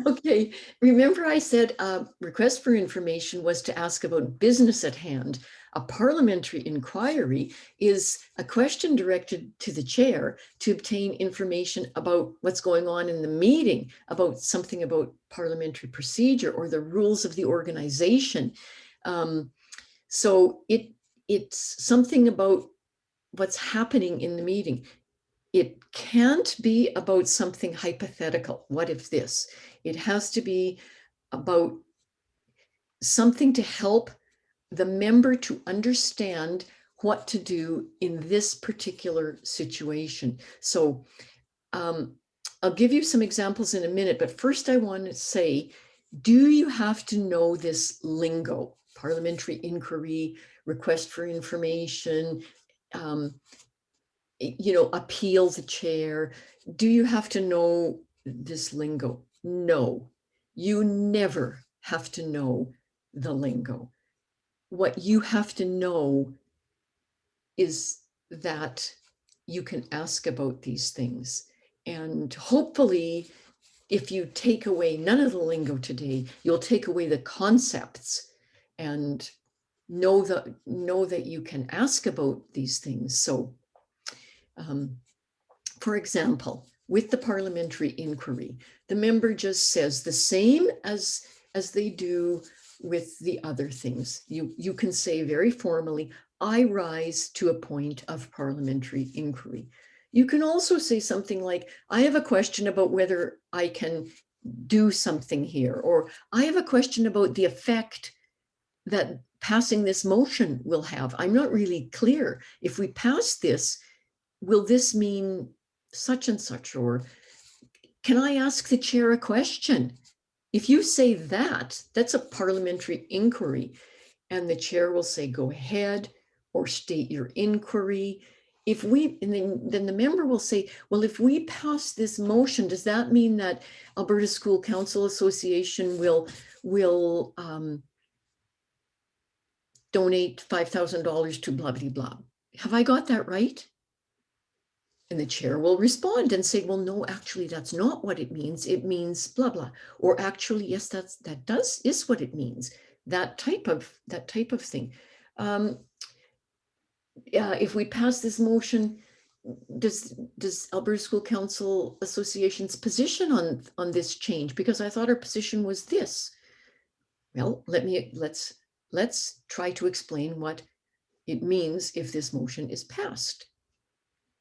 Okay. Remember I said request for information was to ask about business at hand. A parliamentary inquiry is a question directed to the chair to obtain information about what's going on in the meeting, about something about parliamentary procedure or the rules of the organization. So it's something about what's happening in the meeting. It can't be about something hypothetical. What if this? It has to be about something to help the member to understand what to do in this particular situation. So I'll give you some examples in a minute, but first I want to say, do you have to know this lingo? Parliamentary inquiry, request for information, appeal the chair. Do you have to know this lingo? No, you never have to know the lingo. What you have to know is that you can ask about these things. And hopefully, if you take away none of the lingo today, you'll take away the concepts and know that you can ask about these things. So, for example, with the parliamentary inquiry, the member just says the same as they do with the other things. You can say very formally, I rise to a point of parliamentary inquiry. You can also say something like, I have a question about whether I can do something here, or I have a question about the effect that passing this motion will have. I'm not really clear. If we pass this, will this mean such and such? Or can I ask the chair a question? If you say that, that's a parliamentary inquiry, and the chair will say, go ahead, or state your inquiry. Then the member will say, well, if we pass this motion, does that mean that Alberta School Council Association will donate $5,000 to blah, blah, blah? Have I got that right? And the chair will respond and say, well, no, actually, that's not what it means. It means blah, blah. Or actually, yes, that is what it means. That type of thing. If we pass this motion, does Alberta School Council Association's position on this change? Because I thought our position was this. Well, let's try to explain what it means if this motion is passed,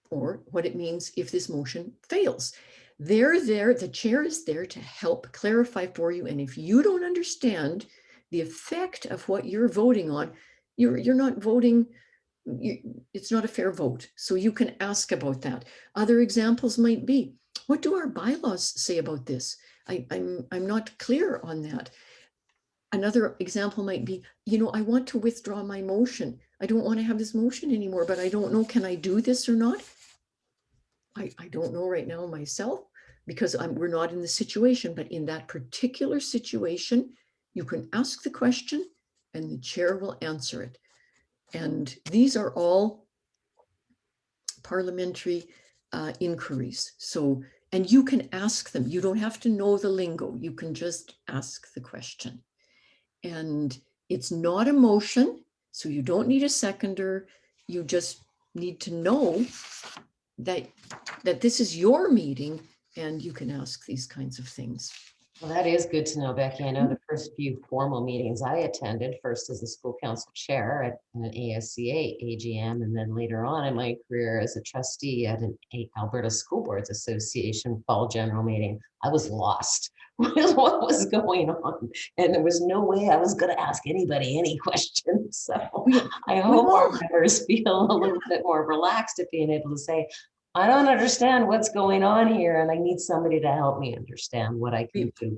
or what it means if this motion fails. The chair is there to help clarify for you. And if you don't understand the effect of what you're voting on, you're not voting, it's not a fair vote. So you can ask about that. Other examples might be, what do our bylaws say about this? I'm not clear on that. Another example might be, I want to withdraw my motion. I don't want to have this motion anymore, but I don't know, can I do this or not? I don't know right now myself, because we're not in the situation, but in that particular situation, you can ask the question and the chair will answer it. And these are all parliamentary inquiries. So, and you can ask them. You don't have to know the lingo. You can just ask the question. And it's not a motion, so you don't need a seconder. You just need to know that this is your meeting and you can ask these kinds of things. Well, that is good to know, Becky. I know the first few formal meetings I attended, first as a school council chair at an ASCA AGM, and then later on in my career as a trustee at an Alberta School Boards Association fall general meeting, I was lost with what was going on. And there was no way I was going to ask anybody any questions. So I hope our members feel a little bit more relaxed at being able to say, I don't understand what's going on here, and I need somebody to help me understand what I can do.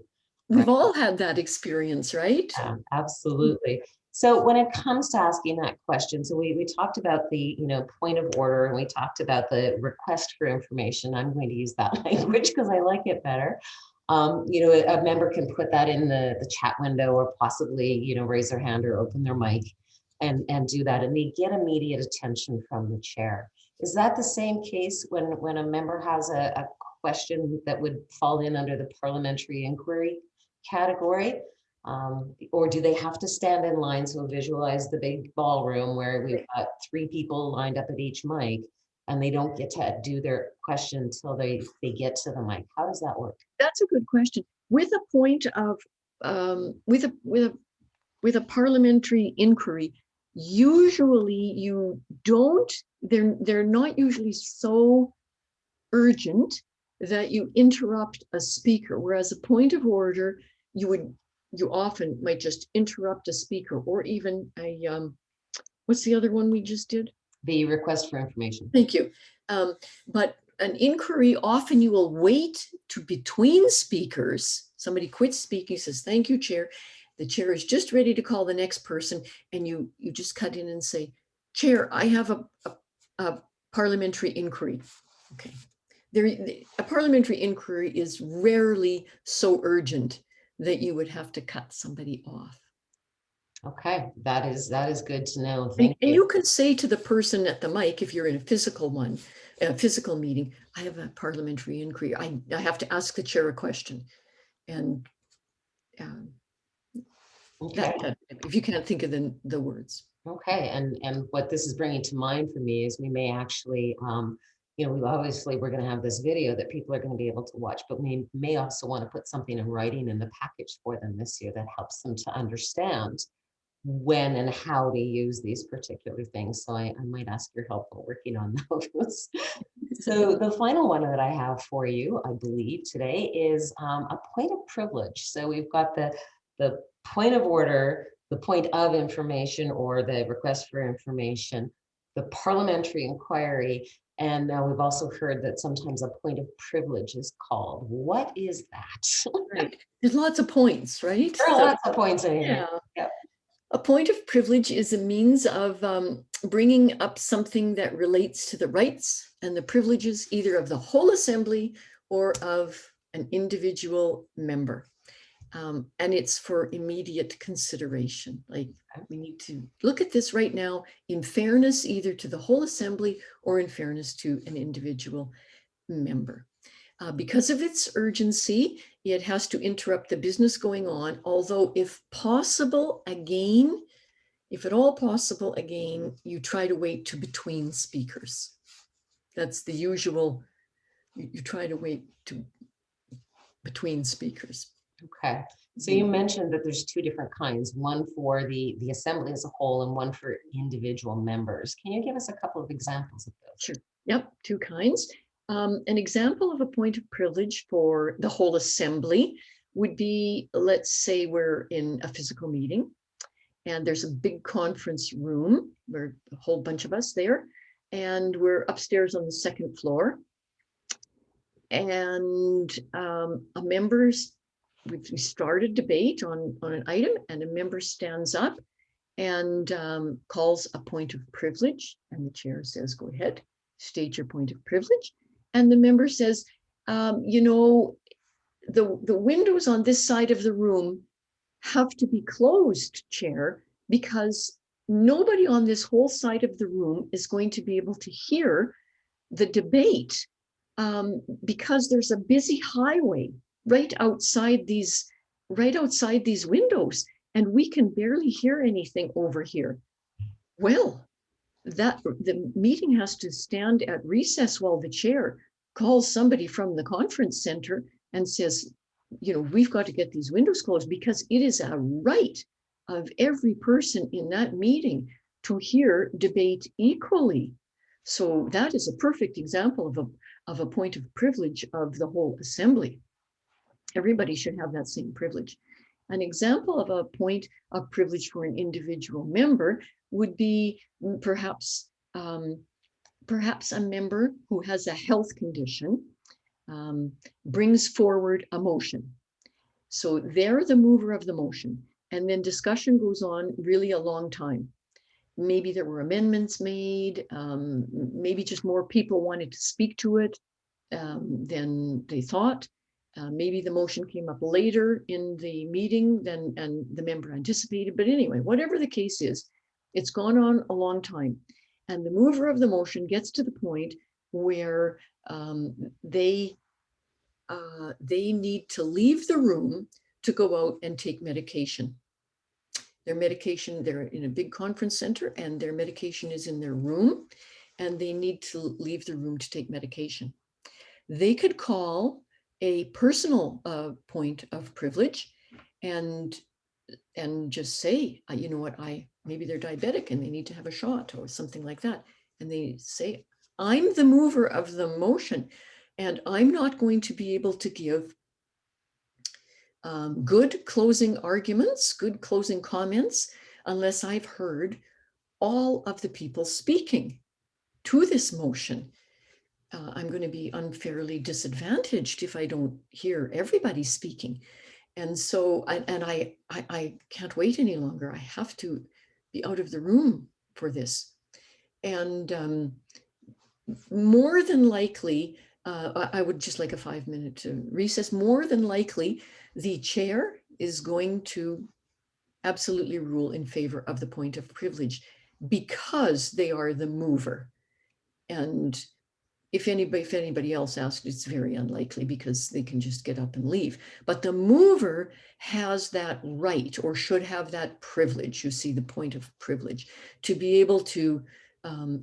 We've all had that experience, right? Absolutely. So when it comes to asking that question, so we talked about the point of order, and we talked about the request for information. I'm going to use that language because I like it better. A member can put that in the chat window, or possibly raise their hand or open their mic and do that, and they get immediate attention from the chair. Is that the same case when a member has a question that would fall in under the parliamentary inquiry category? Or do they have to stand in line? So visualize the big ballroom where we've got 3 people lined up at each mic, and they don't get to do their question until they get to the mic. How does that work? That's a good question. With a point of with a parliamentary inquiry, usually you don't, they're not usually so urgent that you interrupt a speaker, whereas a point of order, you often might just interrupt a speaker, or even a what's the other one we just did? The request for information. Thank you. But an inquiry, often you will wait to between speakers. Somebody quits speaking, says, thank you, chair. The chair is just ready to call the next person, and you just cut in and say, chair, I have a parliamentary inquiry. Okay. A parliamentary inquiry is rarely so urgent that you would have to cut somebody off. Okay, that is good to know. Thank you. And you can say to the person at the mic, if you're in a physical meeting, I have a parliamentary inquiry. I have to ask the chair a question. And okay. If you can't think of the words. Okay, and what this is bringing to mind for me is we may actually, obviously we're going to have this video that people are going to be able to watch, but we may also want to put something in writing in the package for them this year that helps them to understand when and how to use these particular things. So I might ask your help while working on those. So the final one that I have for you, I believe today, is a point of privilege. So we've got the point of order, the point of information, or the request for information, the parliamentary inquiry, and now we've also heard that sometimes a point of privilege is called. What is that? Right. There's lots of points, right? There are lots of points in here. Yeah. Yep. A point of privilege is a means of bringing up something that relates to the rights and the privileges either of the whole assembly or of an individual member. And it's for immediate consideration. Like, we need to look at this right now in fairness, either to the whole assembly or in fairness to an individual member. Because of its urgency, it has to interrupt the business going on, although if possible, again, if at all possible, again, you try to wait to between speakers. That's the usual, you try to wait to between speakers. Okay, so you mentioned that there's 2 different kinds, one for the assembly as a whole and one for individual members. Can you give us a couple of examples of those? Sure. Yep, 2 kinds. An example of a point of privilege for the whole assembly would be, let's say we're in a physical meeting and there's a big conference room. We're a whole bunch of us there, and we're upstairs on the second floor. And a member's, we started debate on an item, and a member stands up and calls a point of privilege. And the chair says, go ahead, state your point of privilege. And the member says, you know, the windows on this side of the room have to be closed, Chair, because nobody on this whole side of the room is going to be able to hear the debate, because there's a busy highway right outside these windows, and we can barely hear anything over here. Well, that the meeting has to stand at recess while the chair calls somebody from the conference center and says, you know, we've got to get these windows closed, because it is a right of every person in that meeting to hear debate equally. So that is a perfect example of a point of privilege of the whole assembly. Everybody should have that same privilege. An example of a point of privilege for an individual member would be perhaps a member who has a health condition brings forward a motion. So they're the mover of the motion, and then discussion goes on really a long time. Maybe there were amendments made, maybe just more people wanted to speak to it than they thought. Maybe the motion came up later in the meeting than the member anticipated. But anyway, whatever the case is, it's gone on a long time. And the mover of the motion gets to the point where they need to leave the room to go out and take medication. Their medication, they're in a big conference center, and their medication is in their room, and they need to leave the room to take medication. They could call a personal point of privilege and just say, you know what, maybe they're diabetic and they need to have a shot or something like that. And they say, I'm the mover of the motion, and I'm not going to be able to give good closing arguments, good closing comments, unless I've heard all of the people speaking to this motion. I'm going to be unfairly disadvantaged if I don't hear everybody speaking. And so, I can't wait any longer. I have to be out of the room for this. And more than likely, I would just like a 5-minute recess. More than likely, the chair is going to absolutely rule in favor of the point of privilege because they are the mover. And if anybody else asks, it's very unlikely because they can just get up and leave. But the mover has that right, or should have that privilege, you see the point of privilege, to be able to,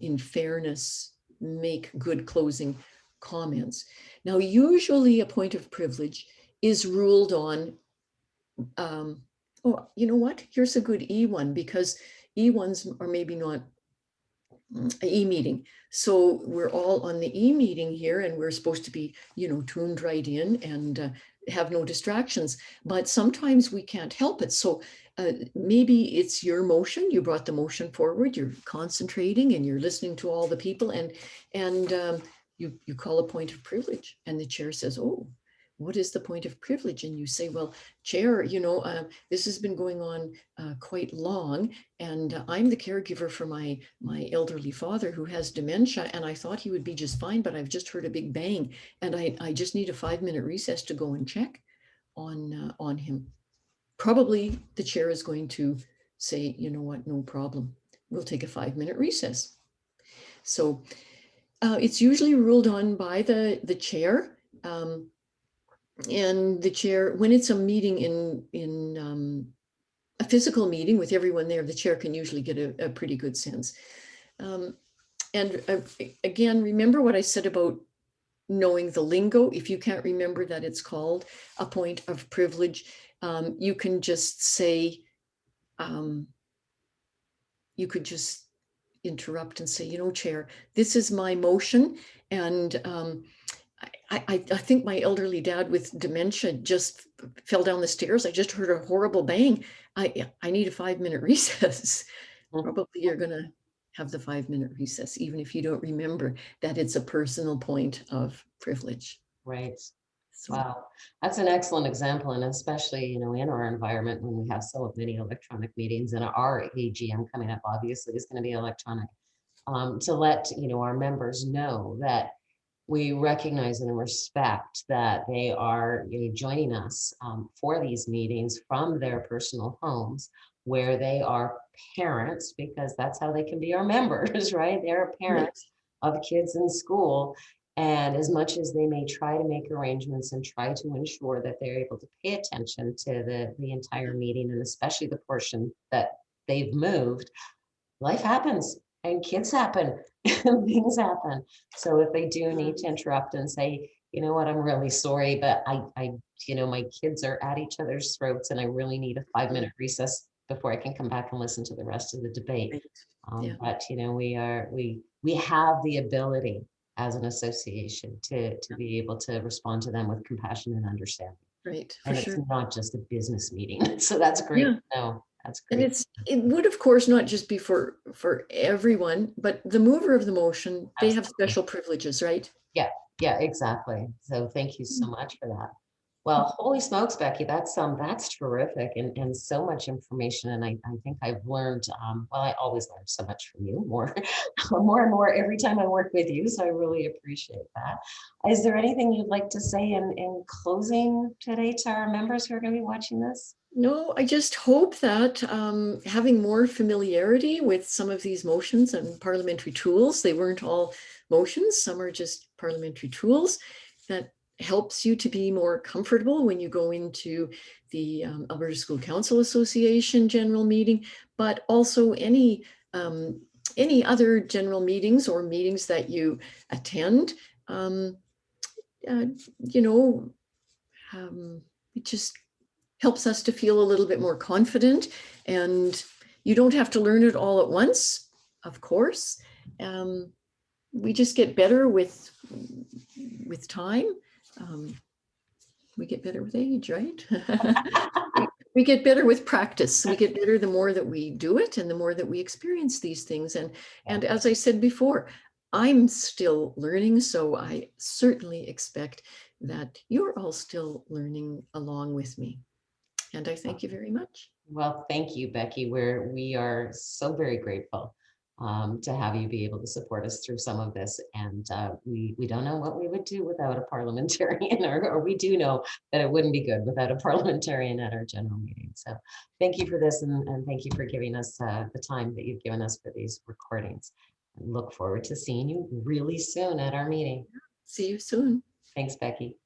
in fairness, make good closing comments. Now, usually a point of privilege is ruled on, oh, you know what? Here's a good E1, because E1s are maybe not e-meeting. So we're all on the e-meeting here, and we're supposed to be, you know, tuned right in and have no distractions. But sometimes we can't help it. So maybe it's your motion. You brought the motion forward. You're concentrating and you're listening to all the people, and you call a point of privilege, and the chair says, "Oh, what is the point of privilege?" And you say, "Well, Chair, you know, this has been going on quite long, and I'm the caregiver for my elderly father who has dementia, and I thought he would be just fine, but I've just heard a big bang, and I just need a 5-minute recess to go and check on him." Probably the chair is going to say, "You know what, no problem. We'll take a 5-minute recess." So it's usually ruled on by the chair. And the chair, when it's a meeting in a physical meeting with everyone there, the chair can usually get a pretty good sense. And again, remember what I said about knowing the lingo. If you can't remember that it's called a point of privilege, you can just say, you could just interrupt and say, "You know, Chair, this is my motion, and I think my elderly dad with dementia just fell down the stairs. I just heard a horrible bang. I need a 5-minute recess. Probably you're going to have the 5-minute recess, even if you don't remember that it's a personal point of privilege. Right. So, Wow, that's an excellent example, and especially, you know, in our environment when we have so many electronic meetings, and our AGM coming up obviously is going to be electronic, to let, you know, our members know that we recognize and respect that they are, you know, joining us for these meetings from their personal homes where they are parents, because that's how they can be our members, right? They're right, parents of kids in school. And as much as they may try to make arrangements and try to ensure that they're able to pay attention to the entire meeting, and especially the portion that they've moved, life happens and kids happen and things happen. So if they do need to interrupt and say, you know what, I'm really sorry, but you know, my kids are at each other's throats and I really need a 5-minute recess before I can come back and listen to the rest of the debate. right. Yeah, But you know, we have the ability as an association to be able to respond to them with compassion and understanding. right, for And it's sure. not just a business meeting. So that's great. Yeah. No, that's And great. it would, of course, not just be for everyone, but the mover of the motion, they have Absolutely. special privileges, right? Yeah, yeah, exactly. So thank you so much for that. Well, holy smokes, Becky, that's terrific, and so much information. And I think I've learned, well, I always learn so much from you, more, more and more every time I work with you. So I really appreciate that. Is there anything you'd like to say in closing today to our members who are going to be watching this? No, I just hope that having more familiarity with some of these motions and parliamentary tools, they weren't all motions, some are just parliamentary tools, that helps you to be more comfortable when you go into the Alberta School Council Association general meeting, but also any other general meetings or meetings that you attend. Um, uh, you know, it just helps us to feel a little bit more confident, and you don't have to learn it all at once, of course. We just get better with time. We get better with age, right? We get better with practice. We get better the more that we do it and the more that we experience these things. And as I said before, I'm still learning, so I certainly expect that you're all still learning along with me. And I thank you very much. Well, thank you, Becky. We are so very grateful to have you be able to support us through some of this. And we don't know what we would do without a parliamentarian, or we do know that it wouldn't be good without a parliamentarian at our general meeting. So thank you for this, and thank you for giving us the time that you've given us for these recordings. I look forward to seeing you really soon at our meeting. See you soon. Thanks, Becky.